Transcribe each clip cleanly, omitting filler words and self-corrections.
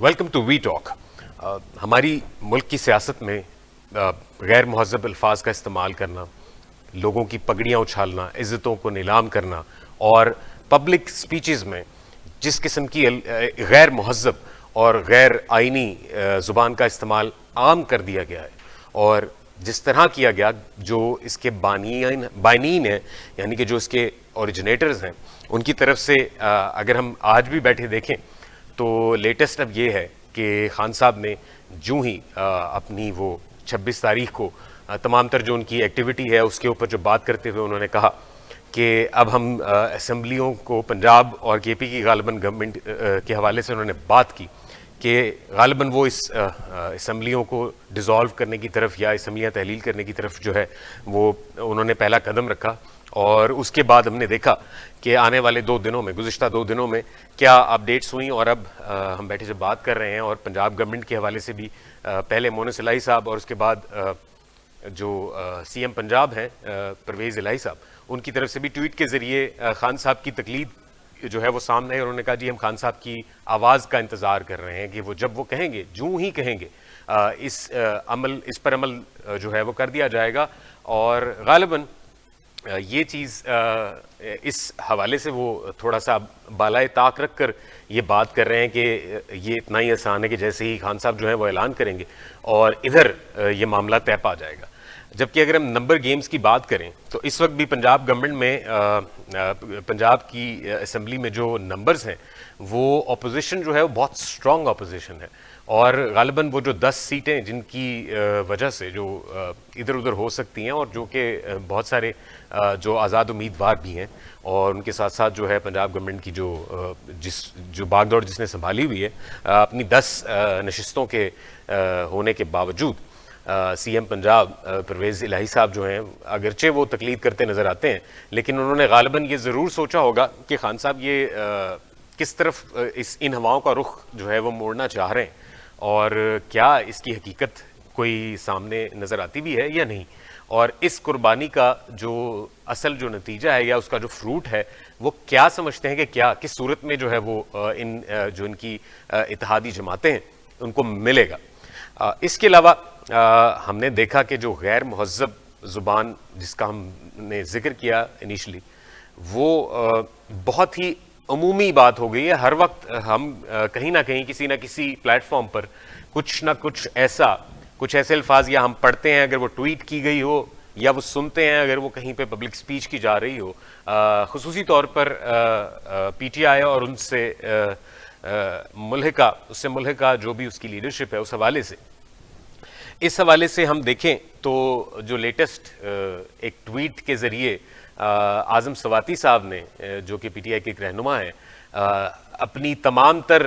Welcome to we talk. हमारी मुल्क की सियासत में गैर महज़ब अल्फाज का इस्तेमाल करना, लोगों की पगड़ियाँ उछालना, इज़्ज़तों को नीलाम करना और पब्लिक स्पीचेस में जिस किस्म की गैर महज़ब और गैर आइनी ज़ुबान का इस्तेमाल आम कर दिया गया है और जिस तरह किया गया, जो इसके बानीन हैं यानी कि जो इसके ओरिजिनेटर्स हैं, उनकी तरफ से अगर हम आज भी बैठे देखें तो लेटेस्ट अब ये है कि खान साहब ने जूं ही अपनी वो 26 तारीख को तमाम तर जो उनकी एक्टिविटी है उसके ऊपर जो बात करते हुए उन्होंने कहा कि अब हम असम्बलियों को पंजाब और केपी की गालिबन गवर्नमेंट के हवाले से उन्होंने बात की कि गालिबन वो इस असम्बलियों को डिज़ोल्व करने की तरफ या असम्बलियाँ तहलील करने की तरफ जो है वो उन्होंने पहला कदम रखा। और उसके बाद हमने देखा कि आने वाले 2 दिनों में, गुज़िश्ता 2 दिनों में क्या अपडेट्स हुई और अब हम बैठे जब बात कर रहे हैं और पंजाब गवर्नमेंट के हवाले से भी पहले मोनस इलाही साहब और उसके बाद जो सीएम पंजाब हैं परवेज़ इलाही साहब, उनकी तरफ से भी ट्वीट के ज़रिए खान साहब की तकलीद जो है वो सामने है। उन्होंने कहा जी हम खान साहब की आवाज़ का इंतज़ार कर रहे हैं कि वो जब वो कहेंगे, जूँ ही कहेंगे इस पर अमल जो है वो कर दिया जाएगा। और गालिबन ये चीज़ इस हवाले से वो थोड़ा सा बालाए ताक रख कर ये बात कर रहे हैं कि ये इतना ही आसान है कि जैसे ही खान साहब जो है वो ऐलान करेंगे और इधर ये मामला तय पा जाएगा। जबकि अगर हम नंबर गेम्स की बात करें तो इस वक्त भी पंजाब गवर्नमेंट में पंजाब की असम्बली में जो नंबर्स हैं वो अपोजिशन जो है वो बहुत स्ट्रॉन्ग अपोजिशन है और गालिबन वो जो 10 सीटें जिनकी वजह से जो इधर उधर हो सकती हैं और जो कि बहुत सारे जो आज़ाद उम्मीदवार भी हैं और उनके साथ साथ जो है पंजाब गवर्नमेंट की जो बागडोर जिसने संभाली हुई है अपनी 10 नशिस्तों के होने के बावजूद सीएम पंजाब परवेज़ इलाही साहब जो हैं अगरचे वो तकलीद करते नज़र आते हैं, लेकिन उन्होंने गालिबन ये ज़रूर सोचा होगा कि खान साहब ये किस तरफ इन हवाओं का रुख जो है वो मोड़ना चाह रहे हैं और क्या इसकी हकीकत कोई सामने नज़र आती भी है या नहीं, और इस कुर्बानी का जो असल जो नतीजा है या उसका जो फ्रूट है वो क्या समझते हैं कि क्या किस सूरत में जो है वो जो इनकी इत्तेहादी जमातें हैं उनको मिलेगा। इसके अलावा हमने देखा कि जो गैर महज़ब ज़ुबान जिसका हमने जिक्र किया इनिशली वो बहुत ही अमूमी बात हो गई है। हर वक्त हम कहीं ना कहीं किसी ना किसी प्लेटफॉर्म पर कुछ ना कुछ ऐसे अल्फाज या हम पढ़ते हैं अगर वो ट्वीट की गई हो या वो सुनते हैं अगर वो कहीं पे पब्लिक स्पीच की जा रही हो, खुसूसी तौर पर पीटीआई और उससे मुल्हिका जो भी उसकी लीडरशिप है उस हवाले से, इस हवाले से हम देखें तो जो लेटेस्ट एक ट्वीट के ज़रिए आज़म सवाती साहब ने जो कि पीटीआई के एक रहनुमा हैं अपनी तमाम तर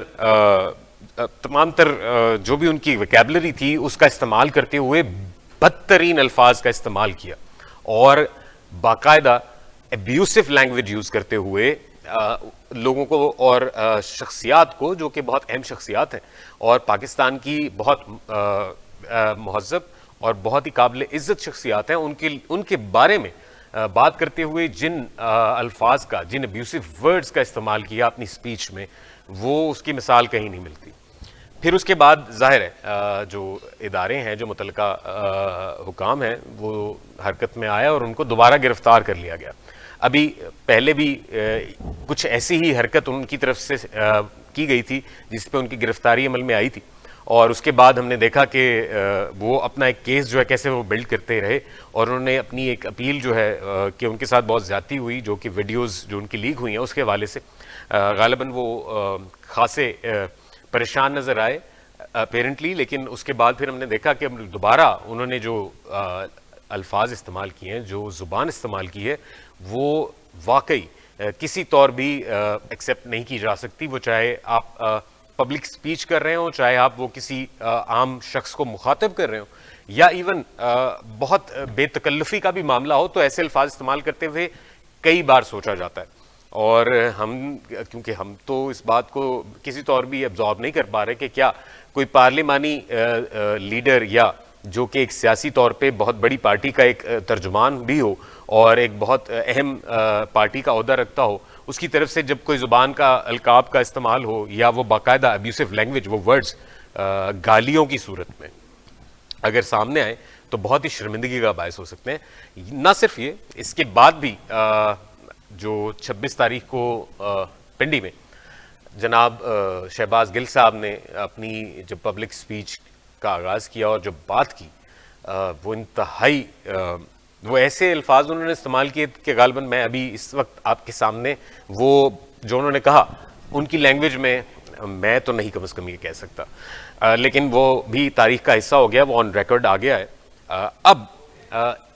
जो भी उनकी वोकैबुलरी थी उसका इस्तेमाल करते हुए बदतरीन अल्फाज का इस्तेमाल किया और बाकायदा एब्यूसिव लैंग्वेज यूज़ करते हुए लोगों को और शख्सियात को जो कि बहुत अहम शख्सियात हैं और पाकिस्तान की बहुत महज़ब और बहुत ही काबिल इज़्ज़त शख्सियात हैं उनके बारे में बात करते हुए जिन अल्फाज का, जिन अब्यूसिव वर्ड्स का इस्तेमाल किया अपनी स्पीच में, वो उसकी मिसाल कहीं नहीं मिलती। फिर उसके बाद जाहिर है जो इदारे हैं, जो मुतल्लिका हुकाम हैं, वो हरकत में आया और उनको दोबारा गिरफ्तार कर लिया गया। अभी पहले भी कुछ ऐसी ही हरकत उनकी तरफ से की गई थी जिस पे उनकी गिरफ्तारी अमल में आई थी और उसके बाद हमने देखा कि वो अपना एक केस जो है कैसे वो बिल्ड करते रहे और उन्होंने अपनी एक अपील जो है कि उनके साथ बहुत ज़्यादती हुई जो कि वीडियोस जो उनकी लीक हुई हैं उसके हवाले से गालिबन वो खासे परेशान नज़र आए अपेरेंटली, लेकिन उसके बाद फिर हमने देखा कि दोबारा उन्होंने जो अल्फाज इस्तेमाल किए हैं, जो ज़ुबान इस्तेमाल की है, वो वाकई किसी तौर भी एक्सेप्ट नहीं की जा सकती। वो चाहे आप पब्लिक स्पीच कर रहे हो, चाहे आप वो किसी आम शख्स को मुखातिब कर रहे हो या इवन बहुत बेतकल्लुफ़ी का भी मामला हो, तो ऐसे अल्फाज इस्तेमाल करते हुए कई बार सोचा जाता है और क्योंकि हम तो इस बात को किसी तौर भी एब्जॉर्ब नहीं कर पा रहे कि क्या कोई पार्लिमानी लीडर या जो कि एक सियासी तौर पे बहुत बड़ी पार्टी का एक तर्जुमान भी हो और एक बहुत अहम पार्टी का ओहदा रखता हो, उसकी तरफ से जब कोई ज़ुबान का अलकाब का इस्तेमाल हो या वो बाकायदा अब्यूसिव लैंग्वेज, वो वर्ड्स गालियों की सूरत में अगर सामने आए तो बहुत ही शर्मिंदगी का बायस हो सकते हैं। ना सिर्फ ये, इसके बाद भी जो 26 तारीख को पिंडी में जनाब शहबाज गिल साहब ने अपनी जब पब्लिक स्पीच का आगाज़ किया और जब बात की, वो इंतहाई वो ऐसे अल्फाज उन्होंने इस्तेमाल किए कि गालिबन मैं अभी इस वक्त आपके सामने वो जो उन्होंने कहा उनकी लैंग्वेज में मैं तो नहीं कम से कम ये कह सकता, लेकिन वो भी तारीख का हिस्सा हो गया, वो ऑन रिकॉर्ड आ गया है। अब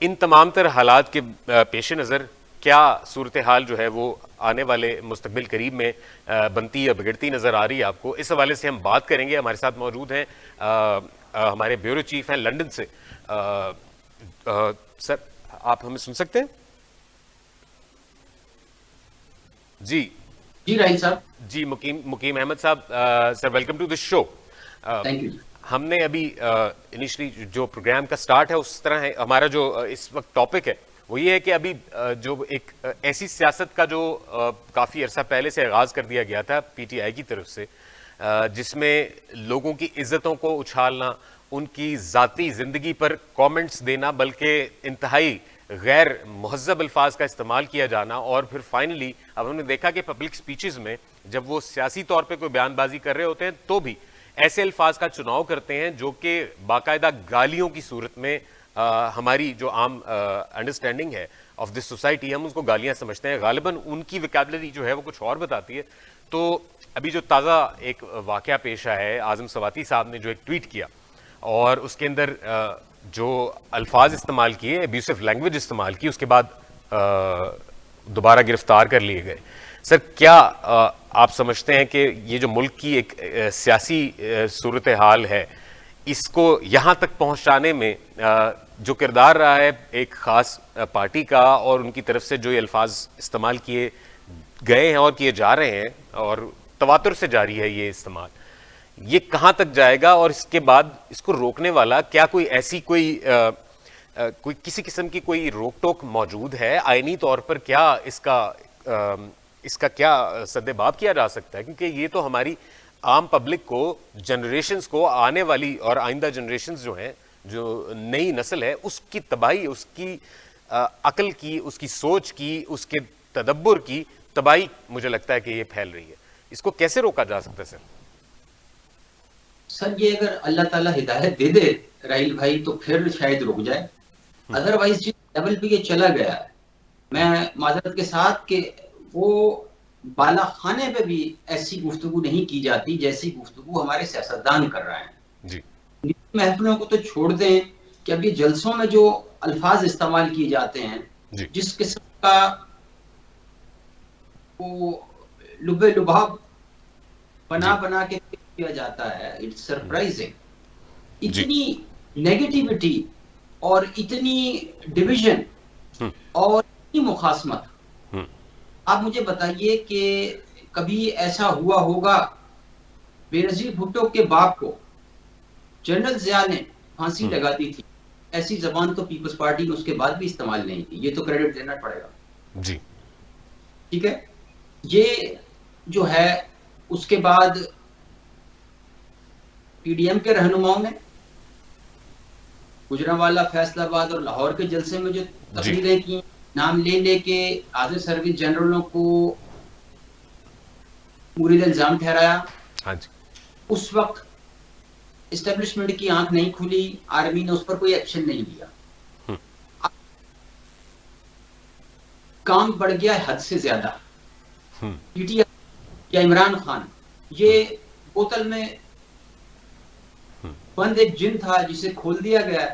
इन तमाम तर हालात के पेश नज़र क्या सूरत हाल जो है वो आने वाले मुस्तकबिल करीब में बनती या बिगड़ती नज़र आ रही है आपको, इस हवाले से हम बात करेंगे। हमारे साथ मौजूद हैं हमारे ब्यूरो चीफ हैं लंदन से। सर, आप हमें सुन सकते हैं? जी जी राहिल साहब। जी, मुकीम अहमद साहब, sir welcome to this show. Thank you. हमने अभी इनिशियली जो प्रोग्राम का स्टार्ट है उस तरह है, हमारा जो इस वक्त टॉपिक है वो ये है कि अभी जो एक ऐसी सियासत का जो काफ़ी अरसा पहले से आगाज़ कर दिया गया था पीटीआई की तरफ से, जिसमें लोगों की इज्जतों को उछालना, उनकी ज़ाती ज़िंदगी पर कमेंट्स देना, बल्कि इंतहाई गैर महज़ब अल्फाज का इस्तेमाल किया जाना, और फिर फाइनली अब हमने देखा कि पब्लिक स्पीचेस में जब वो सियासी तौर पे कोई बयानबाजी कर रहे होते हैं तो भी ऐसे अल्फाज का चुनाव करते हैं जो कि बाकायदा गालियों की सूरत में हमारी जो आम अंडरस्टैंडिंग है ऑफ दिस सोसाइटी, हम उसको गालियां समझते हैं। गालिबन उनकी वोकैबुलरी जो है वो कुछ और बताती है। तो अभी जो ताज़ा एक वाकया पेश आया है, आज़म सवाती साहब ने जो एक ट्वीट किया और उसके अंदर जो अल्फाज इस्तेमाल किए, एब्यूसिव लैंग्वेज इस्तेमाल की, उसके बाद दोबारा गिरफ्तार कर लिए गए। सर, क्या आप समझते हैं कि ये जो मुल्क की एक सियासी सूरत हाल है, इसको यहाँ तक पहुँचाने में जो किरदार रहा है एक ख़ास पार्टी का और उनकी तरफ से जो ये अल्फाज इस्तेमाल किए गए हैं और किए जा रहे हैं और तवातुर से जारी है ये इस्तेमाल, ये कहाँ तक जाएगा और इसके बाद इसको रोकने वाला क्या कोई ऐसी कोई किसी किस्म की कोई रोक टोक मौजूद है आईनी तौर पर? क्या इसका क्या सद्देबाब किया जा सकता है? क्योंकि ये तो हमारी आम पब्लिक को, जनरेशन्स को, आने वाली और आइंदा जनरेशन्स जो हैं, जो नई नस्ल है, उसकी तबाही, उसकी अकल की, उसकी सोच की, उसके तदब्बुर की तबाही मुझे लगता है कि ये फैल रही है। इसको कैसे रोका जा सकता है सर? सर, ये अगर अल्लाह ताला हिदायत दे दे राहिल भाई तो फिर शायद रुक जाए, अदरवाइज जिस लेवल पे ये चला गया है, मैं माजरत के साथ कि वो बाला खाने पे भी ऐसी गुफ्तगू नहीं की जाती जैसी गुफ्तगू हमारे सियासतदान कर रहे हैं जी। महफिलों को तो छोड़ दें कि अब ये जलसों में जो अल्फाज इस्तेमाल किए जाते हैं, जिस किस्म का वो लुबे लुभाव बना के किया जाता है, इट्स सरप्राइजिंग। इतनी नेगेटिविटी और इतनी डिवीजन और इतनी मुखासमत। आप मुझे बताइए कि कभी ऐसा हुआ होगा बेनजीर भुट्टो के बाप को जनरल जिया ने फांसी लगा दी थी, ऐसी जबान तो पीपल्स पार्टी ने उसके बाद भी इस्तेमाल नहीं की, ये तो क्रेडिट देना पड़ेगा जी। ठीक है, ये जो है उसके बाद पीडीएम के रहनुमाओं ने गुजरांवाला, फैसलाबाद और लाहौर के जलसे में जो तकरीरें की, नाम ले लेके आधे सर्विस जनरलों को मुरीद इल्जाम ठहराया। हाँ जी। उस वक्त एस्टेब्लिशमेंट की आंख नहीं खुली, आर्मी ने उस पर कोई एक्शन नहीं लिया। काम बढ़ गया हद से ज्यादा। पीटीआई या इमरान खान ये बोतल में बंद एक जिन था जिसे खोल दिया गया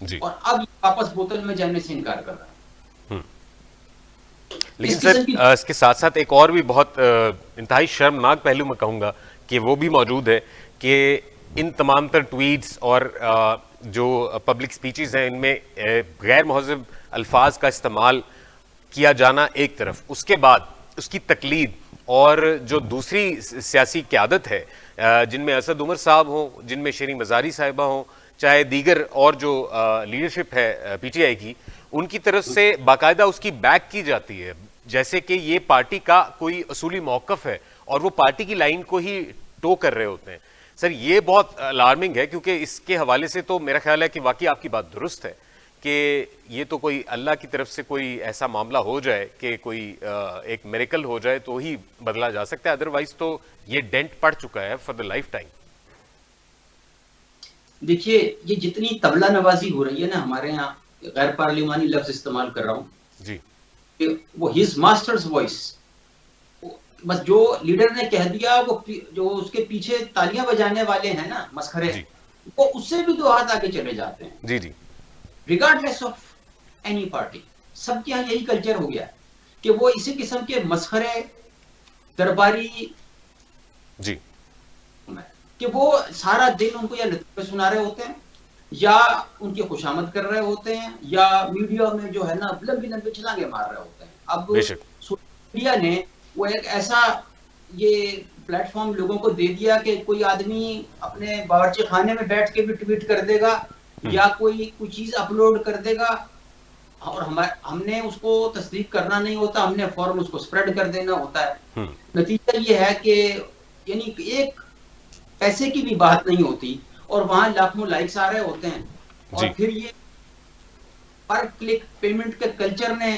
जी। और अब वापस बोतल में जाने से इनकार कर रहा है। लेकिन सर, इसके साथ साथ एक और भी बहुत इंतहाई शर्मनाक पहलू मैं कहूँगा कि वो भी मौजूद है कि इन तमाम तर ट्वीट्स और जो पब्लिक स्पीचेस हैं, इनमें गैर महज़ब अल्फाज का इस्तेमाल किया जाना एक तरफ, उसके बाद उसकी तकलीद और जो दूसरी सियासी क़यादत है, जिनमें असद उमर साहब हों, जिनमें शरीन मज़ारी साहिबा हों, चाहे दीगर और जो लीडरशिप है पीटीआई की, उनकी तरफ से बाकायदा उसकी बैक की जाती है। जैसे कि ये पार्टी का कोई असूली मौकफ है और वो पार्टी की लाइन को ही टो कर रहे होते हैं। सर ये बहुत अलार्मिंग है, क्योंकि इसके हवाले से तो मेरा ख्याल है कि वाकई आपकी बात दुरुस्त है कि ये तो कोई अल्लाह की तरफ से कोई ऐसा मामला हो जाए कि कोई एक मिरेकल हो जाए तो ही बदला जा सकता है, अदरवाइज तो ये डेंट पड़ चुका है फॉर द लाइफ टाइम। देखिए, ये जितनी तबला नवाजी हो रही है ना हमारे यहाँ, गैर पार्लिमानी लफ्ज इस्तेमाल कर रहा हूँ जी, कि वो हिज मास्टर्स वॉइस, बस जो लीडर ने कह दिया, वो जो उसके पीछे तालियां बजाने वाले हैं ना मसखरे, वो उससे भी दो हाथ आगे चले जाते हैं। जी जी, रिगार्डलेस ऑफ एनी पार्टी, सबके यहाँ यही कल्चर हो गया है कि वो इसी किस्म के मसखरे दरबारी जी, कि वो सारा दिन उनको या लतीफे सुना रहे होते हैं या उनकी खुशामद कर रहे होते हैं या मीडिया में जो है ना लंबी लंबी छलांगे मार रहे होते हैं। अब मीडिया ने वो एक ऐसा ये प्लेटफॉर्म लोगों को दे दिया कि कोई आदमी अपने बावर्ची खाने में बैठ के भी ट्वीट कर देगा या कोई चीज अपलोड कर देगा और हमने उसको तस्दीक करना नहीं होता, हमने फौरन उसको स्प्रेड कर देना होता है। नतीजा ये है कि यानी एक पैसे की भी बात नहीं होती और वहां लाखों लाइक्स आ रहे होते हैं और फिर ये पर क्लिक पेमेंट के कल्चर ने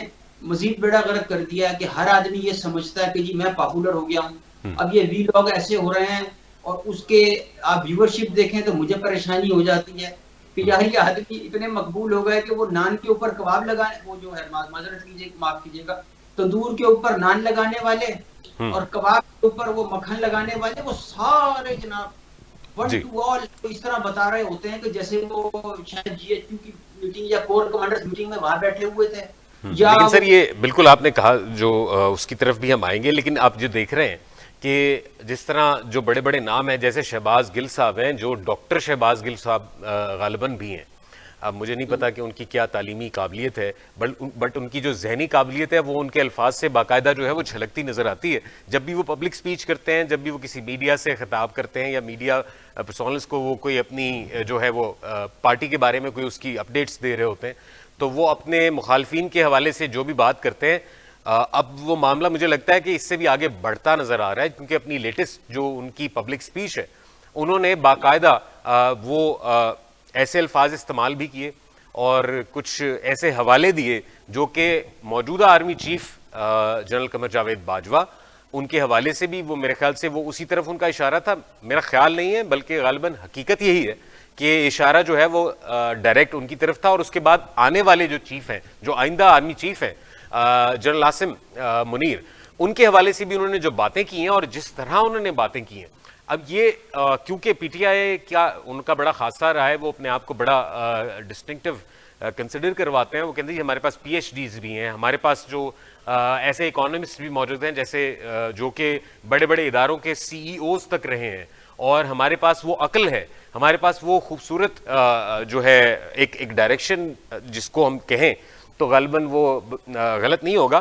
मजीद बेड़ा गर्क कर दिया कि हर आदमी ये समझता है कि जी मैं पॉपुलर हो गया हूँ, अब ये वीलॉग ऐसे हो रहे हैं और उसके आप व्यूअरशिप देखें तो मुझे परेशानी हो जाती है कि यार ये आदमी इतने मकबूल हो गए कि वो नान के ऊपर कबाब लगाने, वो जो है माजरत कीजिए माफ कीजिएगा, तंदूर के ऊपर नान लगाने वाले और कबाब के ऊपर वो मक्खन लगाने वाले, वो सारे जनाब वन टू ऑल इस तरह बता रहे होते हैं कि जैसे वो शायद GHQ की मीटिंग या कोर कमांडर्स मीटिंग में वहां बैठे हुए थे। लेकिन सर ये बिल्कुल आपने कहा जो उसकी तरफ भी हम आएंगे, लेकिन आप जो देख रहे हैं कि जिस तरह जो बड़े बड़े नाम हैं जैसे शहबाज गिल साहब हैं, जो डॉक्टर शहबाज गिल साहब गालिबन भी हैं, अब मुझे नहीं पता कि उनकी क्या तालीमी काबिलियत है, बट उनकी जो जहनी काबिलियत है वो उनके अल्फाज से बाकायदा जो है वो झलकती नज़र आती है। जब भी वो पब्लिक स्पीच करते हैं, जब भी वो किसी मीडिया से खिताब करते हैं या मीडिया पर्सनल्स को वो कोई अपनी जो है वो पार्टी के बारे में कोई उसकी अपडेट्स दे रहे होते हैं, तो वो अपने मुखालफिन के हवाले से जो भी बात करते हैं, अब वो मामला मुझे लगता है कि इससे भी आगे बढ़ता नज़र आ रहा है, क्योंकि अपनी लेटेस्ट जो उनकी पब्लिक स्पीच है उन्होंने बाकायदा वो ऐसे अल्फाज इस्तेमाल भी किए और कुछ ऐसे हवाले दिए जो कि मौजूदा army chief general Qamar Javed Bajwa, उनके हवाले से भी वो मेरे ख्याल से वो उसी तरफ उनका इशारा था। मेरा ख्याल नहीं है, बल्कि गालिबन हकीकत यही है कि इशारा जो है वो डायरेक्ट उनकी तरफ था। और उसके बाद आने वाले जो चीफ हैं, जो आइंदा आर्मी चीफ हैं जनरल आसिम मुनीर, उनके हवाले से भी उन्होंने जो बातें की हैं और जिस तरह उन्होंने बातें की हैं, अब ये क्योंकि पीटीआई क्या उनका बड़ा खासा रहा है, वो अपने आप को बड़ा डिस्टिंक्टिव कंसिडर करवाते हैं। वो कहते हैं हमारे पास PhDs भी हैं, हमारे पास जो ऐसे इकोनॉमिस्ट भी मौजूद हैं जैसे जो कि बड़े बड़े इदारों के CEOs तक रहे हैं, और हमारे पास वो अक्ल है, हमारे पास वो खूबसूरत जो है एक डायरेक्शन जिसको हम कहें तो गालिबन वो गलत नहीं होगा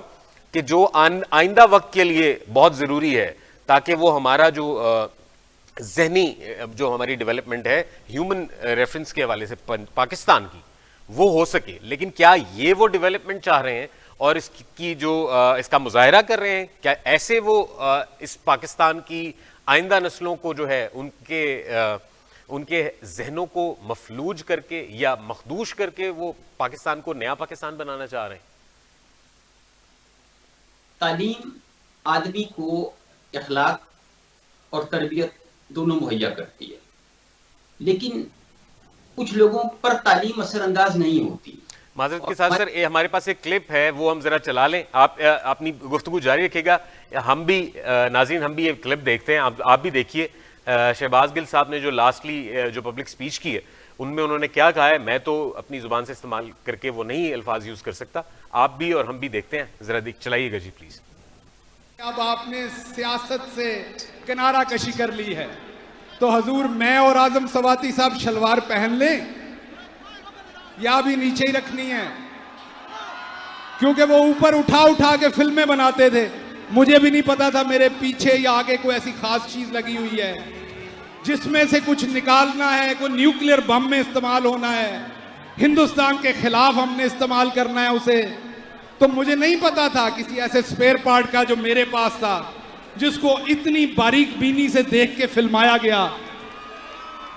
कि जो आइंदा वक्त के लिए बहुत ज़रूरी है, ताकि वो हमारा जो जहनी जो हमारी डेवलपमेंट है ह्यूमन रेफरेंस के हवाले से पाकिस्तान की, वो हो सके। लेकिन क्या ये वो डेवलपमेंट चाह रहे हैं और इसकी जो इसका मुजाहरा कर रहे हैं, क्या ऐसे वो इस पाकिस्तान की आइंदा नस्लों को जो है उनके जहनों को मफलूज करके या मखदूश करके वो पाकिस्तान को नया पाकिस्तान बनाना चाह रहे हैं? तालीम आदमी को अखलाक और तरबियत दोनों मुहैया करती है, लेकिन कुछ लोगों पर तालीम असरअंदाज नहीं होती। माजरत के साथ सर, हमारे पास एक क्लिप है, वो हम जरा चला लें, आप अपनी गुफ्तगू जारी रखिएगा, हम भी नाज़रीन हम भी ये क्लिप देखते हैं, आप भी देखिए। शहबाज गिल साहब ने जो लास्टली जो पब्लिक स्पीच की है उनमें उन्होंने क्या कहा है, मैं तो अपनी जुबान से इस्तेमाल करके वो नहीं अल्फाज यूज कर सकता, आप भी और हम भी देखते हैं, जरा चलाइएगा जी प्लीज। अब आपने सियासत से किनारा कशी कर ली है तो हजूर मैं और आजम सवाती साहब शलवार पहन लें या भी नीचे ही रखनी है, क्योंकि वो ऊपर उठा उठा के फिल्में बनाते थे, मुझे भी नहीं पता था मेरे पीछे या आगे कोई ऐसी खास चीज लगी हुई है जिसमें से कुछ निकालना है, कोई न्यूक्लियर बम में इस्तेमाल होना है, हिंदुस्तान के खिलाफ हमने इस्तेमाल करना है उसे। तो मुझे नहीं पता था किसी ऐसे स्पेयर पार्ट का जो मेरे पास था, जिसको इतनी बारीक बीनी से देख के फिल्माया गया।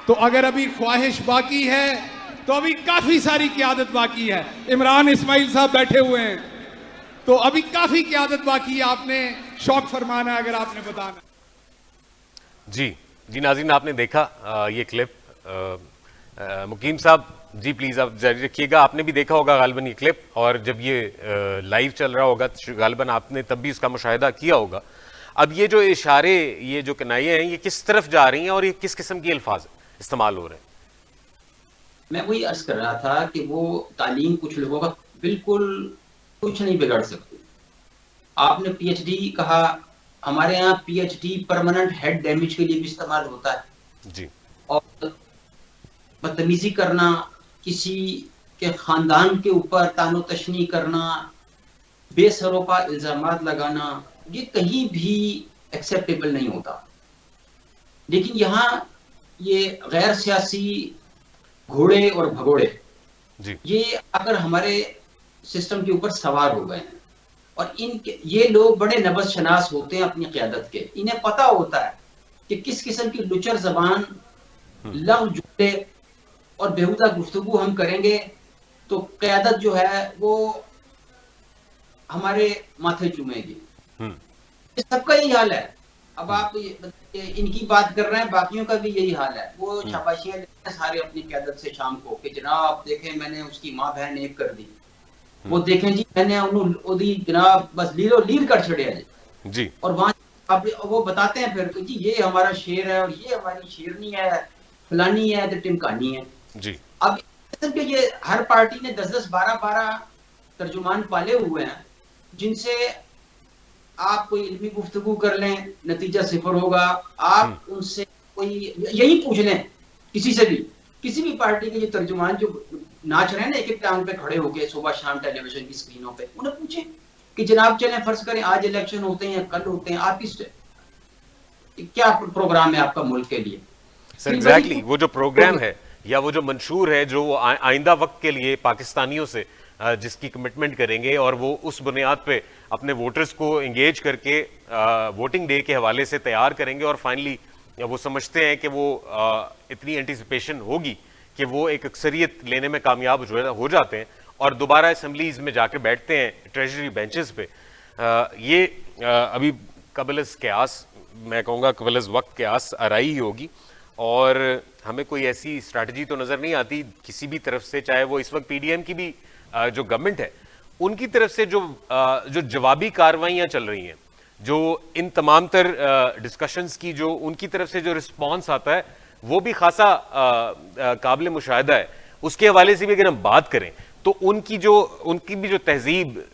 तो अगर अभी ख्वाहिश बाकी है तो अभी काफी सारी क़यादत बाकी है। इमरान इस्माइल साहब बैठे हुए हैं, तो अभी काफी क़यादत बाकी है। आपने शौक फरमाना है अगर आपने बताना। जी नाज़रीन, आपने देखा ये क्लिप। मुकीम साहब जी प्लीज आप जारी रखिएगा। आपने भी देखा होगा गालिबन ये क्लिप, और जब ये लाइव चल रहा होगा गालिबन आपने तब भी इसका मुशाहिदा किया होगा। अब ये जो इशारे, ये जो कनाइयाँ हैं, ये किस तरफ जा रही हैं और ये किस किस्म के अल्फाज इस्तेमाल हो रहे हैं? मैं वही अर्ज कर रहा था कि वो तालीम कुछ लोगों का बिल्कुल कुछ नहीं बिगाड़ सकती। आपने पीएचडी कहा, हमारे यहाँ पीएचडी परमानेंट हेड डैमेज के लिए भी इस्तेमाल होता है जी। और बदतमीजी करना, किसी के खानदान के ऊपर तानो तशनी करना, बेसरोपा इल्जामात लगाना, ये कहीं भी एक्सेप्टेबल नहीं होता। लेकिन यहाँ ये गैर सियासी घोड़े और भगोड़े जी। ये अगर हमारे सिस्टम के ऊपर सवार हो गए हैं, और ये लोग बड़े नबज शनास होते हैं अपनी क़यादत के। इन्हें पता होता है कि किस किस्म की लुचर जबान, लव जुमले और बेहुदा गुफ्तगू हम करेंगे तो क़यादत जो है वो हमारे माथे चूमेगी। ये सबका यही हाल है। अब आप इनकी बात कर रहे हैं, बाकियों का भी यही हाल है। वो शाबाशियां लेते हैं सारे अपनी क़यादत से शाम को कि जनाब देखें मैंने उसकी माँ बहन एक कर दी, वो देखें जी मैंने उन्होंने जनाब बस लीर कर छड़िया जी। और वहां अब वो बताते हैं फिर कि जी ये हमारा शेर है और ये हमारी शेरनी है, फलानी है तो टिमकानी है जी। अब ये हर पार्टी ने 10-10, 12-12 तर्जुमान पाले हुए हैं, जिनसे आप कोई इल्मी गुफ्तगू कर लें, नतीजा सिफर होगा। आप उनसे कोई यही पूछ लें, किसी से भी, किसी भी पार्टी के ये तर्जुमान जो नाच रहे हैं ना एक एक टांग पे खड़े होके सुबह शाम टेलीविजन की स्क्रीनों पे, उन्हें पूछें कि जनाब चलें फर्ज करें आज इलेक्शन होते हैं, कल होते हैं, आप क्या प्रोग्राम है आपका मुल्क के लिए? सर एग्जैक्टली वो जो प्रोग्राम है या वो जो मंशूर है जो आइंदा वक्त के लिए पाकिस्तानियों से जिसकी कमिटमेंट करेंगे, और वो उस बुनियाद पे अपने वोटर्स को एंगेज करके वोटिंग डे के हवाले से तैयार करेंगे, और फाइनली वो समझते हैं कि वो इतनी एंटिसिपेशन होगी कि वो एक अक्सरियत लेने में कामयाब हो जाते हैं और दोबारा असम्बलीज में जाके बैठते हैं ट्रेजरी बेंचेस पे। ये अभी कबल क़यास, मैं कहूँगा कबल वक्त क़यास आराई होगी, और हमें कोई ऐसी स्ट्रैटेजी तो नज़र नहीं आती किसी भी तरफ से, चाहे वो इस वक्त पीडीएम की भी जो गवर्नमेंट है उनकी तरफ से जो जवाबी कार्रवाइयाँ चल रही हैं, जो इन तमाम तर डिस्कशंस की जो उनकी तरफ से जो रिस्पॉन्स आता है वो भी खासा काबिल मुशाहिदा है। उसके हवाले से भी अगर हम बात करें तो उनकी भी जो तहजीब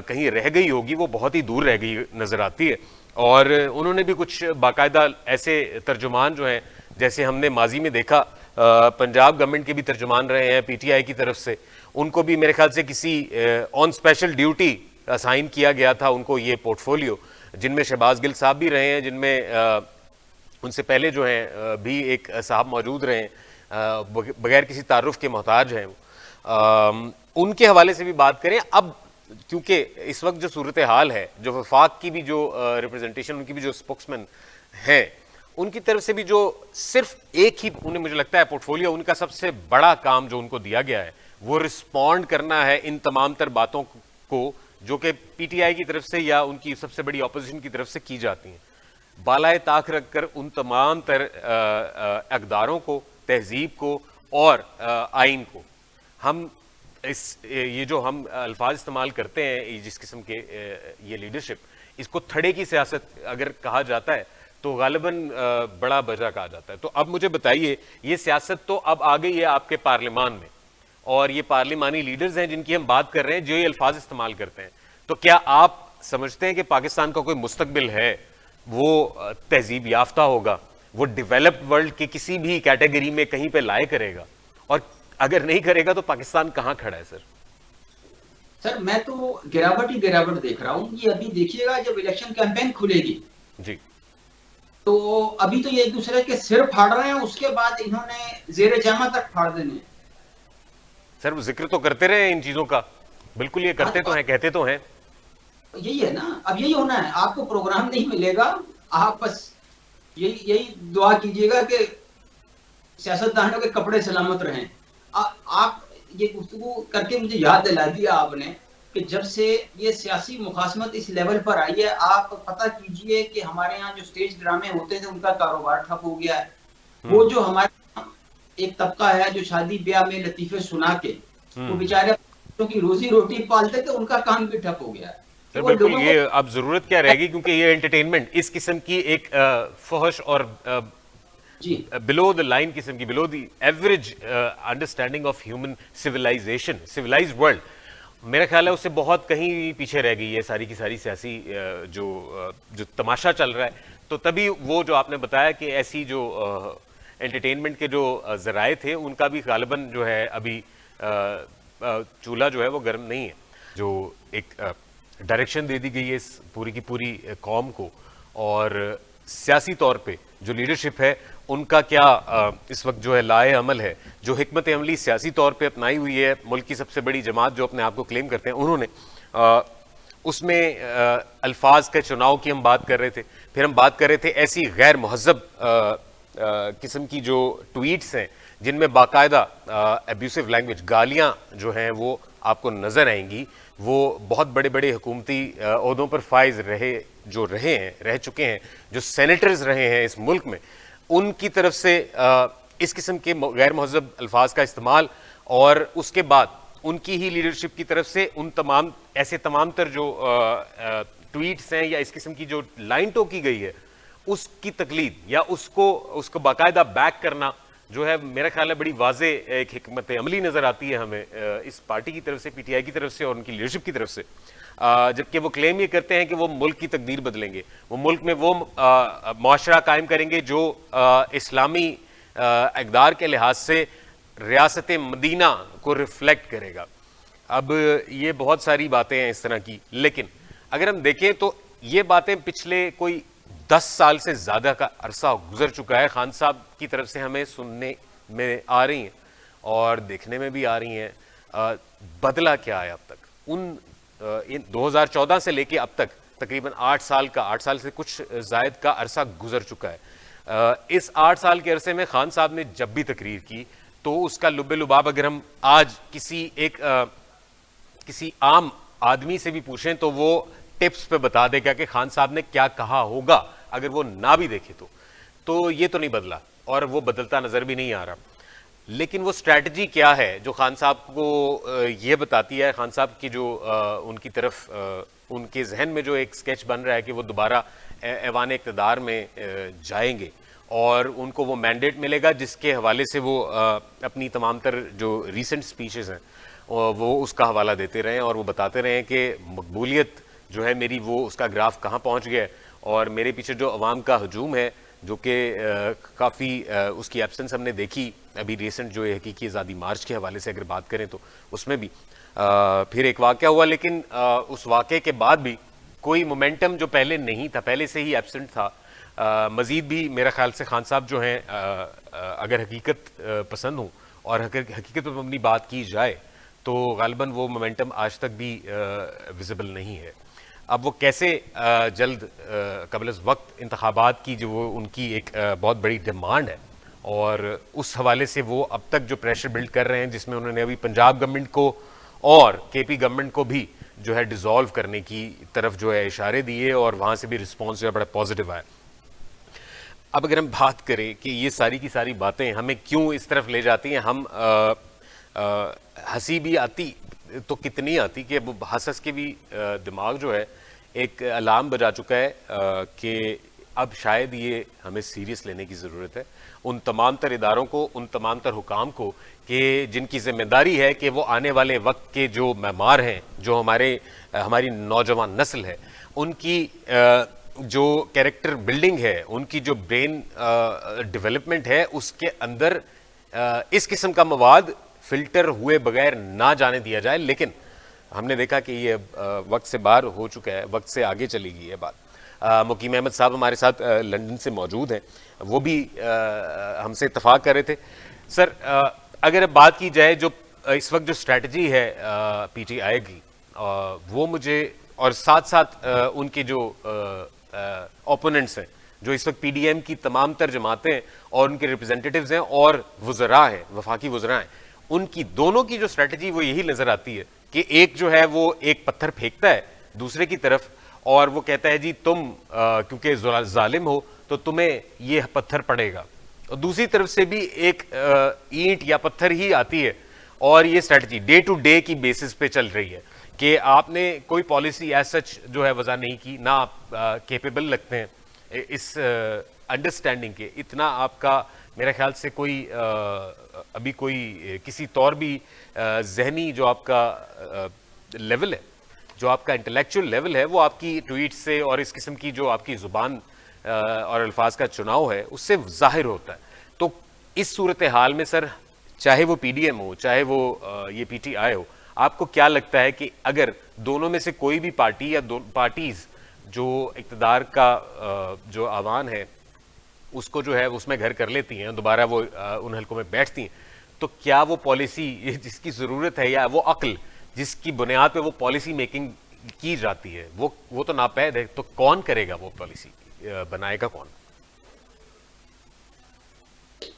कहीं रह गई होगी वो बहुत ही दूर रह गई नजर आती है। और उन्होंने भी कुछ बाकायदा ऐसे तर्जुमान जो हैं, जैसे हमने माजी में देखा पंजाब गवर्नमेंट के भी तर्जुमान रहे हैं पीटीआई की तरफ से, उनको भी मेरे ख्याल से किसी ऑन स्पेशल ड्यूटी असाइन किया गया था उनको ये पोर्टफोलियो, जिनमें शहबाज गिल साहब भी रहे हैं, जिनमें उनसे पहले जो हैं भी एक साहब मौजूद रहे हैं, बगैर किसी तारुफ के मोहताज हैं। उनके हवाले से भी बात करें। अब क्योंकि इस वक्त जो सूरत हाल है, जो वफाक की भी जो रिप्रेजेंटेशन, उनकी भी जो स्पोक्समैन हैं, उनकी तरफ से भी जो सिर्फ एक ही उन्हें मुझे लगता है पोर्टफोलियो, उनका सबसे बड़ा काम जो उनको दिया गया है वो रिस्पॉन्ड करना है इन तमाम तर बातों को जो कि पीटीआई की तरफ से या उनकी सबसे बड़ी ऑपोजिशन की तरफ से की जाती हैं। बालाए ताक रखकर उन तमाम तर अक़दारों को, तहजीब को और आइन को हम ये जो हम अल्फाज इस्तेमाल करते हैं, जिस किस्म के ये लीडरशिप, इसको थड़े की सियासत अगर कहा जाता है तो गालिबन बड़ा बजा कहा जाता है। तो अब मुझे बताइए, ये सियासत तो अब आ गई है आपके पार्लियामान में, और ये पार्लिमानी लीडर्स हैं जिनकी हम बात कर रहे हैं जो ये अल्फाज इस्तेमाल करते हैं। तो क्या आप समझते हैं कि पाकिस्तान का कोई मुस्तकबिल है, वो तहजीब याफ्ता होगा, वो डेवलप्ड वर्ल्ड की किसी भी कैटेगरी में कहीं पे लाए करेगा, और अगर नहीं करेगा तो पाकिस्तान कहां खड़ा है? सर मैं तो गिरावट ही गिरावट देख रहा हूं। ये अभी देखिएगा जब इलेक्शन कैंपेन खुलेगी जी, तो अभी तो ये एक दूसरे के सिर फाड़ रहे हैं, उसके बाद इन्होंने जेरे जामा तक फाड़ देने। सर वो जिक्र तो करते रहे इन चीजों का, बिल्कुल, ये करते तो हैं, कहते तो हैं। यही है ना, अब यही होना है, आपको प्रोग्राम नहीं मिलेगा, आप बस यही यही दुआ कीजिएगा कि सियासतदानों के कपड़े सलामत रहें। आप ये गुफ्तगू करके मुझे याद दिला दिया आपने कि जब से ये सियासी मुखासमत इस लेवल पर आई है, आप पता कीजिए कि हमारे यहाँ जो स्टेज ड्रामे होते थे उनका कारोबार ठप हो गया है। वो जो हमारे एक तबका है जो शादी ब्याह में लतीफे सुना के वो बेचारे की रोजी रोटी पालते थे, उनका काम भी ठप हो गया है। तो बिल्कुल, ये अब जरूरत क्या रहेगी, क्योंकि ये एंटरटेनमेंट इस किस्म की एक फहश और बिलो द लाइन किस्म की, below the average understanding of human civilisation, civilised world, मेरा ख्याल है उससे बहुत कहीं पीछे रह गई है सारी की सारी सियासी जो तमाशा चल रहा है। तो तभी वो जो आपने बताया कि ऐसी जो एंटरटेनमेंट के जो जराए थे उनका भी गालिबन जो है अभी चूल्हा जो है वो गर्म नहीं है। जो एक डायरेक्शन दे दी गई है इस पूरी की पूरी कौम को, और सियासी तौर पे जो लीडरशिप है उनका क्या इस वक्त जो है लाए अमल है, जो हिकमत अमली सियासी तौर पे अपनाई हुई है मुल्क की सबसे बड़ी जमात जो अपने आप को क्लेम करते हैं उन्होंने, उसमें अल्फाज के चुनाव की हम बात कर रहे थे। फिर हम बात कर रहे थे ऐसी गैर महज़ब किस्म की जो ट्वीट्स हैं जिनमें बाकायदा एब्यूसिव लैंग्वेज, गालियां जो हैं वो आपको नजर आएंगी। वो बहुत बड़े बड़े हुकूमती ओहदों पर फाइज रह चुके हैं, जो सेनेटर्स रहे हैं इस मुल्क में, उनकी तरफ से इस किस्म के गैर महज़ब अल्फाज का इस्तेमाल, और उसके बाद उनकी ही लीडरशिप की तरफ से उन तमाम तर जो ट्वीट्स हैं या इस किस्म की जो लाइन टोकी गई है उसकी तकलीद या उसको बाकायदा बैक करना जो है, मेरा ख्याल है बड़ी वाजे एक हिकमत अमली नजर आती है हमें इस पार्टी की तरफ से, पीटीआई की तरफ से और उनकी लीडरशिप की तरफ से। जबकि वो क्लेम ये करते हैं कि वो मुल्क की तकदीर बदलेंगे, वो मुल्क में वो मुआशरा कायम करेंगे जो इस्लामी इक़दार के लिहाज से रियासत मदीना को रिफ्लेक्ट करेगा। अब ये बहुत सारी बातें हैं इस तरह की, लेकिन अगर हम देखें तो ये बातें पिछले कोई 10 साल से ज्यादा का अरसा गुजर चुका है, खान साहब की तरफ से हमें सुनने में आ रही हैं और देखने में भी आ रही हैं। बदला क्या है अब तक? इन 2014 से लेके अब तक तकरीबन 8 साल से कुछ जायद का अरसा गुजर चुका है। इस 8 साल के अरसे में खान साहब ने जब भी तकरीर की तो उसका लुब्बे लुबाब अगर हम आज किसी आम आदमी से भी पूछें तो वो टिप्स पे बता देगा कि खान साहब ने क्या कहा होगा अगर वो ना भी देखे तो ये तो नहीं बदला और वो बदलता नजर भी नहीं आ रहा। लेकिन वो स्ट्रैटेजी क्या है जो खान साहब को ये बताती है, खान साहब की जो उनकी तरफ उनके जहन में जो एक स्केच बन रहा है कि वो दोबारा ऐवान इक़्तिदार में जाएंगे और उनको वो मैंडेट मिलेगा जिसके हवाले से वो अपनी तमाम तर जो रीसेंट स्पीचेस हैं वो उसका हवाला देते रहें और वो बताते रहें कि मकबूलियत जो है मेरी वो उसका ग्राफ कहाँ पहुँच गया है और मेरे पीछे जो अवाम का हजूम है जो कि काफ़ी उसकी एब्सेंस हमने देखी अभी रिसेंट जो हकीकी आज़ादी मार्च के हवाले से अगर बात करें तो उसमें भी फिर एक वाक़या हुआ, लेकिन उस वाक़े के बाद भी कोई मोमेंटम जो पहले नहीं था, पहले से ही एब्सेंट था। मज़ीद भी मेरा ख्याल से खान साहब जो हैं अगर हकीकत पसंद हो और हकीकत पर अपनी बात की जाए तो गालिबन वो मोमेंटम आज तक भी विजिबल नहीं है। अब वो कैसे जल्द कबल वक्त इंतखाबात की जो वो उनकी एक बहुत बड़ी डिमांड है और उस हवाले से वो अब तक जो प्रेशर बिल्ड कर रहे हैं जिसमें उन्होंने अभी पंजाब गवर्नमेंट को और केपी गवर्नमेंट को भी जो है डिसॉल्व करने की तरफ जो है इशारे दिए और वहाँ से भी रिस्पॉन्स जो है बड़ा पॉजिटिव आया। अब अगर हम बात करें कि ये सारी की सारी बातें हमें क्यों इस तरफ ले जाती हैं, हम हंसी भी आती तो कितनी आती कि अब हंस हंस के भी दिमाग जो है एक अलार्म बजा चुका है कि अब शायद ये हमें सीरियस लेने की ज़रूरत है उन तमाम तर इदारों को, उन तमाम तर हुकाम को कि जिनकी जिम्मेदारी है कि वो आने वाले वक्त के जो मेमार हैं, जो हमारी नौजवान नस्ल है, उनकी जो कैरेक्टर बिल्डिंग है, उनकी जो ब्रेन डेवलपमेंट है, उसके अंदर इस किस्म का मवाद फिल्टर हुए बगैर ना जाने दिया जाए। लेकिन हमने देखा कि ये वक्त से बाहर हो चुका है, वक्त से आगे चली गई है बात। मुकीम अहमद साहब हमारे साथ लंदन से मौजूद हैं, वो भी हमसे इत्तफाक कर रहे थे। सर, अगर बात की जाए जो इस वक्त जो स्ट्रैटेजी है पीटीआई की वो मुझे, और साथ साथ उनके जो ओपोनेंट्स हैं, जो इस वक्त पीडीएम की तमाम तर जमातें हैं और उनके रिप्रेजेंटेटिव्स हैं और वुज़रा हैं, वफाकी वुज़रा हैं, उनकी दोनों की जो स्ट्रेटजी वो यही नजर आती है कि एक जो है वो एक पत्थर फेंकता है दूसरे की तरफ और वो कहता है जी तुम क्योंकि जालिम हो तो तुम्हें ये पत्थर पड़ेगा, और दूसरी तरफ से भी एक ईंट या पत्थर ही आती है। और ये स्ट्रेटजी डे टू डे की बेसिस पे चल रही है कि आपने कोई पॉलिसी एज सच जो है वजह नहीं की, ना आप केपेबल लगते हैं इस अंडरस्टैंडिंग के, इतना आपका मेरे ख्याल से कोई अभी कोई किसी तौर भी जहनी जो आपका लेवल है, जो आपका इंटेलेक्चुअल लेवल है, वो आपकी ट्वीट से और इस किस्म की जो आपकी जुबान और अल्फाज का चुनाव है उससे जाहिर होता है। तो इस सूरत हाल में सर, चाहे वो पीडीएम हो चाहे वो ये पीटीआई हो, आपको क्या लगता है कि अगर दोनों में से कोई भी पार्टी या दो पार्टीज जो इक़्तिदार का जो आवान है उसको जो है उसमें घर कर लेती हैं, दोबारा वो उन हलकों में बैठती हैं, तो क्या वो पॉलिसी जिसकी ज़रूरत है या वो अक्ल जिसकी बुनियाद पे वो पॉलिसी मेकिंग की जाती है वो तो नापैद है, तो कौन करेगा वो पॉलिसी, बनाएगा कौन?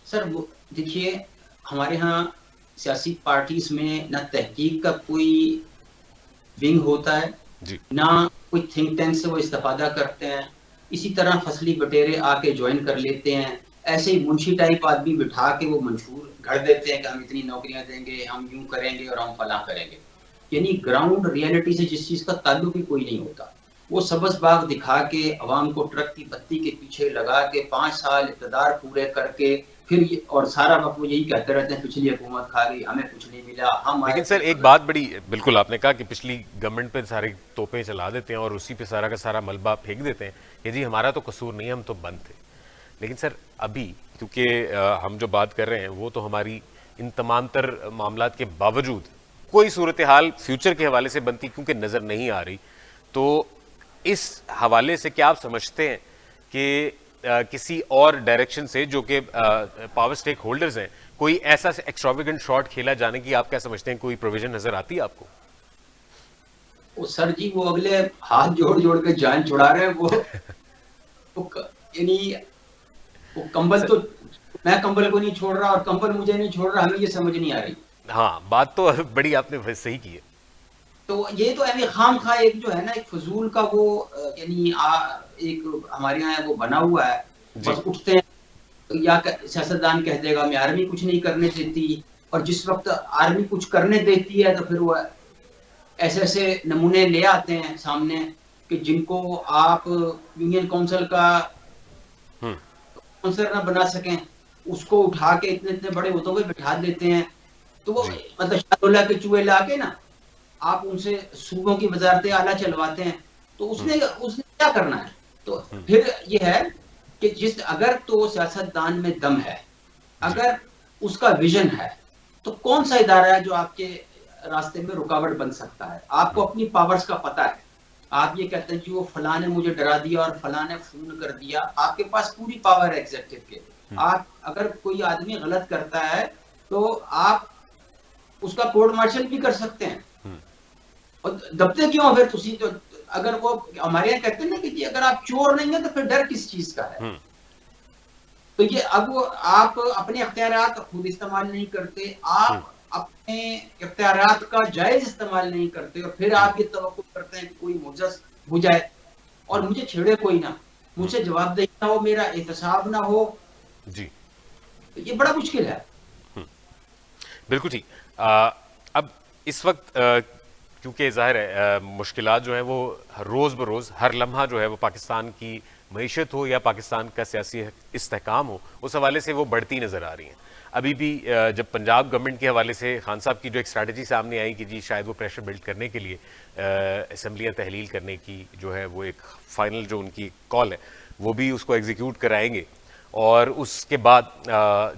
सर वो देखिए, हमारे यहाँ सियासी पार्टीज में ना तहकीक का कोई विंग होता है जी, ना कोई थिंक टैंक से वो इस्तेफादा करते हैं। इसी तरह फसली बटेरे आके ज्वाइन कर लेते हैं, ऐसे ही मुंशी टाइप आदमी बिठा के वो मंशूर घर देते हैं कि हम इतनी नौकरियां देंगे, हम यूं करेंगे और हम फला करेंगे। यानी ग्राउंड रियलिटी से जिस चीज का ताल्लुक ही कोई नहीं होता, वो सबस बाग दिखा के अवाम को ट्रक की बत्ती के पीछे लगा के 5 साल इक़्तिदार पूरे करके फिर और सारा वक्त वो यही कहते रहते हैं पिछली हुकूमत खा गई, हमें कुछ नहीं मिला, हम। लेकिन सर एक बात बड़ी, बिल्कुल आपने कहा कि पिछली गवर्नमेंट पे सारे तोपें चला देते हैं और उसी पे सारा का सारा मलबा फेंक देते हैं कि जी हमारा तो कसूर नहीं है, हम तो बंद थे। लेकिन सर अभी क्योंकि हम जो बात कर रहे हैं वो तो हमारी इन तमाम तर मामलात के बावजूद कोई सूरत हाल फ्यूचर के हवाले से बनती क्योंकि नज़र नहीं आ रही, तो इस हवाले से क्या आप समझते हैं कि किसी और डायरेक्शन से जो कि पावर स्टेक होल्डर्स हैं, कोई ऐसा एक्स्ट्रावेगेंट शॉट खेला जाने की आप क्या समझते हैं, कोई प्रोविजन नजर आती है आपको? वो सर जी वो अगले हाथ जोड़ जोड़ के जान छुड़ा रहे हैं वो यानी वो कंबल तो मैं कंबल को नहीं छोड़ रहा और कंबल मुझे नहीं छोड़ रहा, हमें ये समझ नहीं आ रही। हाँ, बात तो बड़ी आपने सही की है। तो ये तो ऐसे खाम खा एक जो है ना एक फजूल का वो यानी एक हमारे यहाँ वो बना हुआ है, बस उठते हैं या सियासतदान कह देगा मैं आर्मी कुछ नहीं करने देती, और जिस वक्त आर्मी कुछ करने देती है तो फिर वो ऐसे ऐसे नमूने ले आते हैं सामने कि जिनको आप यूनियन काउंसिल का काउंसलर ना बना सकें, उसको उठा के इतने इतने बड़े होतों पे बिठा देते हैं। तो वो मतलब शाहदौला के चूहे ला के ना आप उनसे सूबों की वजारतें आला चलवाते हैं, तो उसने क्या करना है? तो फिर ये है कि जिस अगर तो सियासतदान में दम है, अगर उसका विजन है, तो कौन सा इदारा है जो आपके रास्ते में रुकावट बन सकता है? आपको अपनी पावर्स का पता है, आप ये कहते हैं कि वो फलां ने मुझे डरा दिया और फलां ने फोन कर दिया, आपके पास पूरी पावर है एग्जीक्यूटिव के। आप अगर कोई आदमी गलत करता है तो आप उसका कोर्ट मार्शल भी कर सकते हैं। और दबते क्यों फिर तुसी? तो अगर वो हमारे यहाँ कहते हैं ना कि अगर आप चोर नहीं है तो फिर डर किस चीज का है? तो ये अब आप अपने अख्तियारात खुद इस्तेमाल नहीं करते, आप अपने इख्तियारात का जायज इस्तेमाल नहीं करते, और फिर आप ये तवक्कुल करते हैं कि कोई मुजस हो जाए और मुझे छेड़े कोई ना, मुझसे जवाबदेही ना हो, मेरा एहतसाब ना हो जी। तो ये बड़ा मुश्किल है। बिल्कुल ठीक। अब इस वक्त क्योंकि जाहिर है मुश्किलात जो हैं वो रोज़ बरोज़ हर लम्हा जो है वो पाकिस्तान की मईशत हो या पाकिस्तान का सियासी इस्तेहकाम हो, उस हवाले से वो बढ़ती नज़र आ रही हैं। अभी भी जब पंजाब गवर्नमेंट के हवाले से खान साहब की जो एक स्ट्रैटेजी सामने आई कि जी शायद वो प्रेशर बिल्ड करने के लिए असम्बलियाँ तहलील करने की जो है वो एक फ़ाइनल जो उनकी कॉल है वो भी उसको एग्जीक्यूट कराएंगे, और उसके बाद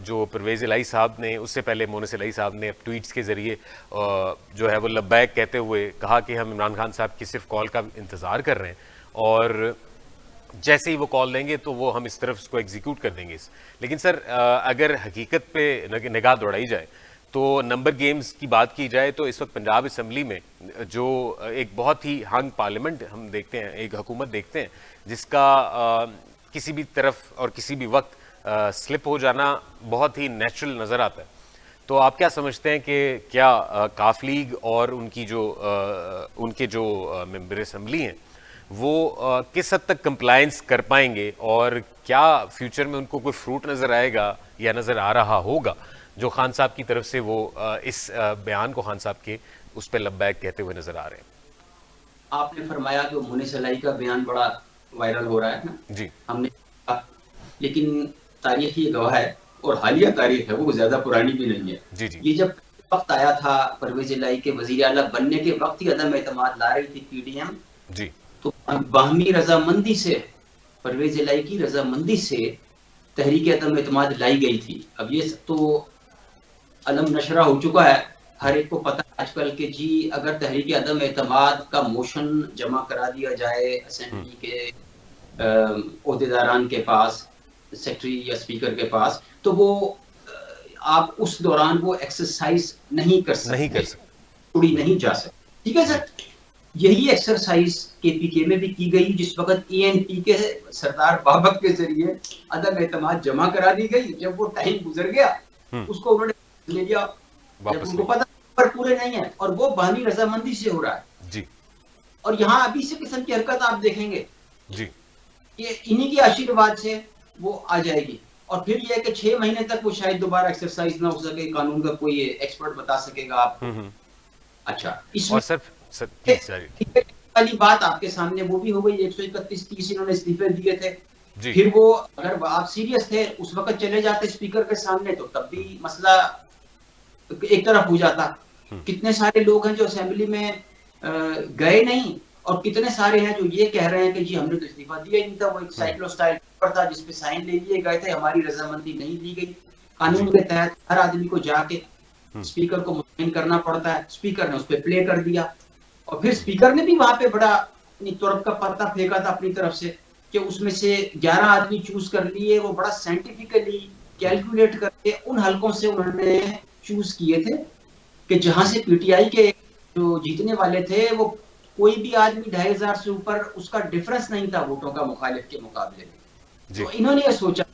जो परवेज़ इलाही साहब ने, उससे पहले मोनस इलाही साहब ने ट्वीट्स के ज़रिए जो है वो लब्बैक कहते हुए कहा कि हम इमरान खान साहब की सिर्फ कॉल का इंतज़ार कर रहे हैं और जैसे ही वो कॉल देंगे तो वो हम इस तरफ उसको एग्जीक्यूट कर देंगे। लेकिन सर अगर हकीकत पे निगाह दौड़ाई जाए तो नंबर गेम्स की बात की जाए तो इस वक्त पंजाब असम्बली में जो एक बहुत ही हंग पार्लियामेंट हम देखते हैं, एक हुकूमत देखते हैं जिसका किसी भी तरफ और किसी भी वक्त स्लिप हो जाना बहुत ही नेचुरल नज़र आता है। तो आप क्या समझते हैं कि क्या काफ लीग और उनके जो मेंबर असम्बली हैं वो किस हद तक कंप्लायंस कर पाएंगे, और क्या फ्यूचर में उनको कोई फ्रूट नज़र आएगा या नज़र आ रहा होगा जो खान साहब की तरफ से वो इस बयान को खान साहब के उस पर लब्बैक कहते हुए नज़र आ रहे हैं? आपने फरमाया कि मुनी सलाई का बयान बड़ा वायरल हो रहा है ना जी हमने, लेकिन तारीख ये गवाह है और हालिया तारीख है, वो ज्यादा पुरानी भी नहीं है। जी जी ये जब वक्त आया था परवेज इलाही के वजीर आला बनने के वक्त ही अदम एतमाद ला रही थी पीडीएम, जी तो बाहमी रजामंदी से, परवेज इलाही की रजामंदी से तहरीक अदम एतमाद लाई गई थी। अब ये तो अलम नशरा हो चुका है, हर एक को पता आजकल के जी अगर तहरीक अदम एतमाद का मोशन जमा करा दिया जाए असेंबली के ओहदेदारान के पास, सेक्रेटरी या स्पीकर के पास, तो वो आप उस दौरान वो एक्सरसाइज नहीं कर सकते, थोड़ी नहीं जा सकते। ठीक है सर, यही एक्सरसाइज केपीके में भी की गई जिस वक्त ENP के सरदार बाबक के जरिए अदम एतमाद जमा करा दी गई। जब वो टाइम गुजर गया उसको उन्होंने ले लिया, जब उनको पता पर पूरे नहीं है, और वो बाहमी रजामंदी से हो रहा है जी। और यहाँ अभी इसी किस्म की हरकत आप देखेंगे जी कि इन्हीं के आशीर्वाद से वो आ जाएगी। और फिर ये है कि 6 महीने तक वो शायद दोबारा एक्सरसाइज ना हो सके, कानून का कोई एक्सपर्ट बता सकेगा आपको। अच्छा, इसमें और सर वाली बात आपके सामने वो भी हो गई, 131-30 इन्होंने इस्तीफे दिए थे। जी। फिर वो अगर आप सीरियस थे उस वक्त चले जाते स्पीकर के सामने तो तब भी मसला एक तरफ हो जाता। कितने सारे लोग हैं जो असेंबली में गए नहीं, और कितने सारे हैं जो ये कह रहे हैं कि जी हमने तो इस्तीफा दिया ही नहीं था, वो एक साइक्लोस्टाइल पेपर था जिसपे साइन ले लिए गए थे, हमारी रजामंदी नहीं ली गई। कानून के तहत हर आदमी को जाके स्पीकर को मुतयन करना पड़ता है, स्पीकर ने उस पर प्ले कर दिया, और फिर स्पीकर ने भी वहां पे बड़ा अपनी तुरंत का पत्ता फेंका था अपनी तरफ से कि उसमें से 11 आदमी चूज कर लिए, वो बड़ा साइंटिफिकली कैलकुलेट करके उन हलकों से उन्होंने चूज किए थे कि जहां से पीटीआई के जो जीतने वाले थे वो कोई भी आदमी 2500 से ऊपर उसका डिफरेंस नहीं था वोटों का मुखालिफ के मुकाबले में। तो इन्होंने ये सोचा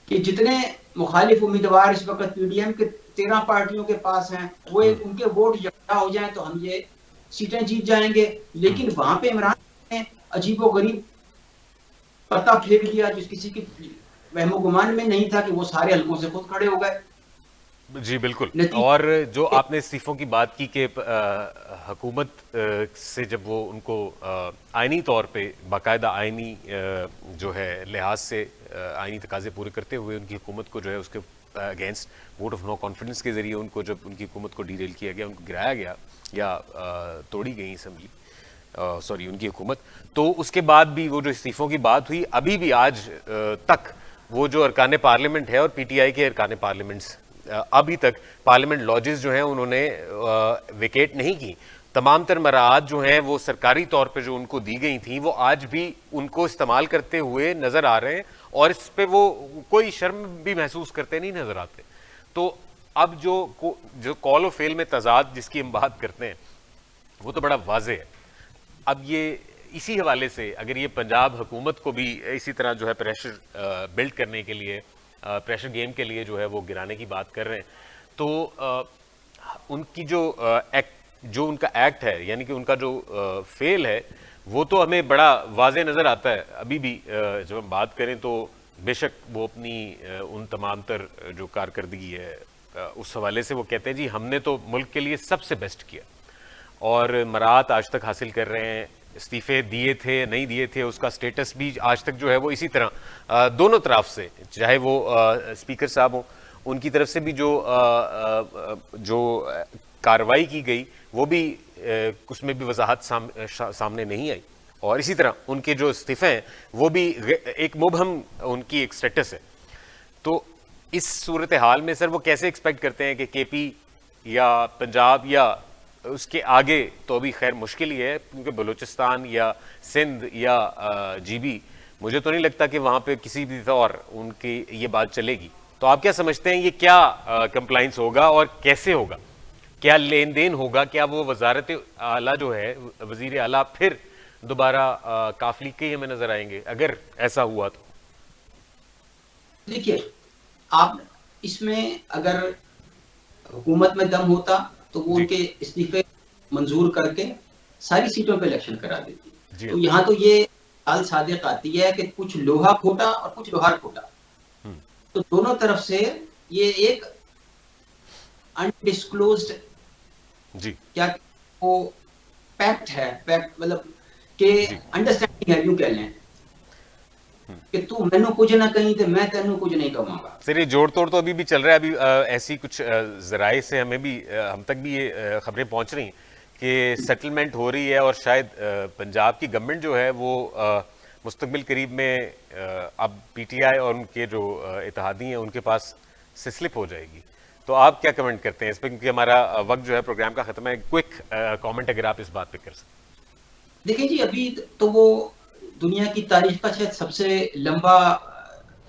कि जितने मुखालिफ उम्मीदवार इस वक्त पीडीएम के 13 पार्टियों के पास हैं वो उनके वोट इकट्ठा हो जाए तो हम ये सीटें जीत जाएंगे। लेकिन वहां पे इमरान ने अजीबोगरीब पता फेंक दिया जिस किसी की वहमो गुमान में नहीं था कि वो सारे हलकों से खुद खड़े हो गए। जी बिल्कुल। और जो आपने इस्तीफों की बात की कि हुकूमत से जब वो उनको आईनी तौर पे बाकायदा आईनी जो है लिहाज से आईनी तकाजे पूरे करते हुए उनकी हुकूमत को जो है उसके against vote of no confidence के जरिए उनको जब उनकी हुकूमत को डीरेल किया गया, उनको गिराया गया या तोड़ी गई असम्बली, सॉरी उनकी हुकूमत, तो उसके बाद भी वो जो इस्तीफों की बात हुई अभी भी आज तक वो जो अरकान पार्लियामेंट है और पीटीआई के अरकान पार्लियामेंट्स अभी तक पार्लियामेंट लॉजेस जो हैं उन्होंने विकेट नहीं की। तमाम तर मराहत जो हैं वो सरकारी तौर पे जो उनको दी गई थी वो आज भी उनको इस्तेमाल करते हुए नजर आ रहे हैं और इस पे वो कोई शर्म भी महसूस करते नहीं नजर आते। तो अब जो कॉल ऑफ फेल में तजाद जिसकी हम बात करते हैं वो तो बड़ा वाज़ेह है। अब ये इसी हवाले से अगर ये पंजाब हुकूमत को भी इसी तरह जो है प्रेशर बिल्ड करने के लिए, प्रेशर गेम के लिए जो है वो गिराने की बात कर रहे हैं, तो उनकी जो उनका एक्ट है यानी कि उनका जो फेल है वो तो हमें बड़ा वाज़ेह नज़र आता है। अभी भी जब हम बात करें तो बेशक वो अपनी उन तमाम तर जो कारकर्दगी है उस हवाले से वो कहते हैं जी हमने तो मुल्क के लिए सबसे बेस्ट किया और मराहत आज तक हासिल कर रहे हैं। इस्तीफे दिए थे नहीं दिए थे उसका स्टेटस भी आज तक जो है वो इसी तरह दोनों तरफ से, चाहे वो स्पीकर साहब हों उनकी तरफ से भी जो कार्रवाई की गई वो भी उसमें भी वजाहत सामने नहीं आई, और इसी तरह उनके जो इस्तीफे हैं वो भी एक मुबहम उनकी एक स्टेटस है। तो इस सूरत हाल में सर वो कैसे एक्सपेक्ट करते हैं कि केपी या पंजाब या उसके आगे तो अभी खैर मुश्किल ही है क्योंकि बलूचिस्तान या सिंध या जीबी मुझे तो नहीं लगता कि वहाँ पे किसी भी तौर उनकी ये बात चलेगी तो आप क्या समझते हैं, ये क्या कंप्लाइंस होगा और कैसे होगा? क्या लेन देन होगा? क्या वो वजारत आला जो है, वजीर आला फिर दोबारा काफली के में नजर आएंगे अगर ऐसा हुआ तो? देखिए, आप इसमें अगर हुकूमत में दम होता तो वो जी उनके इस्तीफे मंजूर करके सारी सीटों पे इलेक्शन करा देती। जी तो यहाँ तो ये हाल सादिक आती है कि कुछ लोहा खोटा और कुछ लोहार खोटा। हम्म, तो दोनों तरफ से ये एक अनडिस्क्लोज्ड जी क्या वो पैक्ट है, पैक्ट मतलब कि जी अंडरस्टैंडिंग है, यूं कह लें कि तू मैनू कुछ ना कहीं तो मैं तेनू कुछ नहीं कहूंगा। सर, ये जोड़ तोड़ तो अभी भी चल रहा है। अभी ऐसी कुछ जराए से हमें भी हम तक भी ये खबरें पहुंच रही हैं कि सेटलमेंट हो रही है और शायद पंजाब की गवर्नमेंट जो है वो मुस्तकबिल करीब में अब पीटीआई और उनके जो इत्तेहादी हैं उनके पास से स्लिप हो जाएगी। तो आप क्या कमेंट करते हैं इस पर, क्योंकि हमारा वक्त जो है प्रोग्राम का खत्म है। क्विक कमेंट अगर आप इस बात पे कर सकते। देखिए जी, अभी तो वो दुनिया की तारीख का शायद सबसे लंबा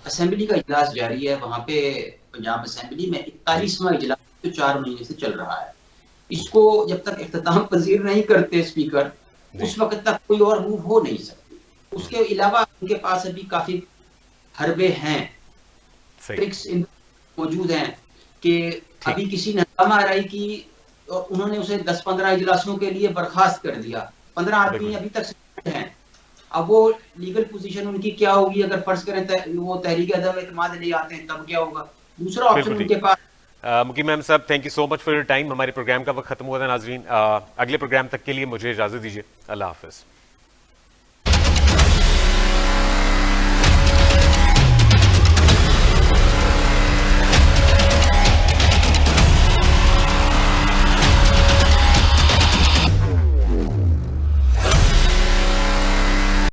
असेंबली का इजलास जारी है वहां पे पंजाब असेंबली में। जी 41वां इजलास जो 4 महीने से चल रहा है, इसको जब तक इख्तिताम पजीर नहीं करते स्पीकर, जी उस वक्त तक कोई और मूव हो नहीं सकती। उसके अलावा उनके पास अभी काफी हरबे हैं, सही, ट्रिक्स मौजूद हैं कि ठीक, अभी किसी ने हंगामा आरई की और उन्होंने उसे 10-15 इजलासों के लिए बर्खास्त कर दिया। 15 आदमी बिल्कुल अभी तक सस्पेंड हैं। अब वो लीगल पोजीशन उनकी क्या होगी अगर फर्ज करें वो तहरीक अदम एतमाद ले आते हैं, तब क्या होगा? दूसरा ऑप्शन बिल्कुल ठीक। उनके पास। मुकीम मैम साहब, thank you so much for your time. हमारे प्रोग्राम का वक्त खत्म हुआ था नाजरीन। अगले प्रोग्राम तक के लिए मुझे इजाजत दीजिए। अल्लाह हाफिज।